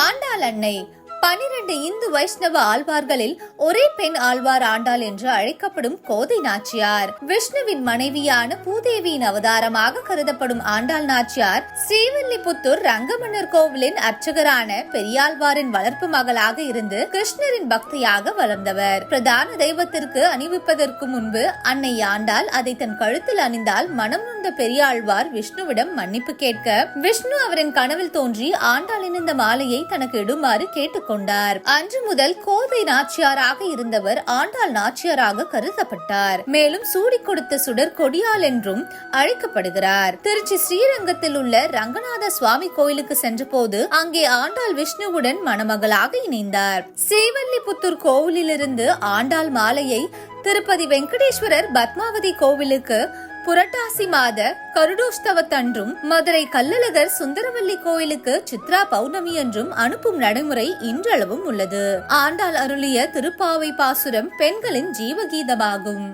ஆண்டாள் அன்னை 12 இந்து வைஷ்ணவ ஆழ்வார்களில் ஒரே பெண் ஆழ்வார் ஆண்டாள் என்று அழைக்கப்படும் கோதை நாச்சியார். விஷ்ணுவின் மனைவியான பூதேவியின் அவதாரமாக கருதப்படும் ஆண்டாள் நாச்சியார் ஸ்ரீவில்லிபுத்தூர் ரங்கமன்னர் கோவிலின் அர்ச்சகரான பெரியாழ்வாரின் வளர்ப்பு மகளாக இருந்து கிருஷ்ணரின் பக்தியாக வளர்ந்தவர். பிரதான தெய்வத்திற்கு அணிவிப்பதற்கு முன்பு அன்னை ஆண்டாள் அதை தன் கழுத்தில் அணிந்தால் மனம் நொந்த பெரியாழ்வார் விஷ்ணுவிடம் மன்னிப்பு கேட்க விஷ்ணு அவரின் கனவில் தோன்றி ஆண்டாளின் இந்த மாலையை தனக்கு இடுமாறு கேட்டுக்கொண்டார். அன்று முதல் கோதை நாச்சியாராக இருந்தவர் ஆண்டாள் நாச்சியாராக கருதப்பட்டார். மேலும் சூடி கொடுத்த சுடர் கொடியாள் என்றும் அழைக்கப்படுகிறார். திருச்சி ஸ்ரீரங்கத்தில் உள்ள ரங்கநாத சுவாமி கோயிலுக்கு சென்ற போது அங்கே ஆண்டாள் விஷ்ணுவுடன் மணமகளாக இணைந்தார். ஸ்ரீவில்லிபுத்தூர் கோவிலிலிருந்து ஆண்டாள் மாலையை திருப்பதி வெங்கடேஸ்வரர் பத்மாவதி கோவிலுக்கு புரட்டாசி மாத கருடோஷ்தவத்தன்றும் மதுரை கள்ளழகர் சுந்தரவல்லி கோயிலுக்கு சித்ரா பௌர்ணமி என்றும் அனுப்பும் நடைமுறை இன்றளவும் உள்ளது. ஆண்டாள் அருளிய திருப்பாவை பாசுரம் பெண்களின் ஜீவகீதமாகும்.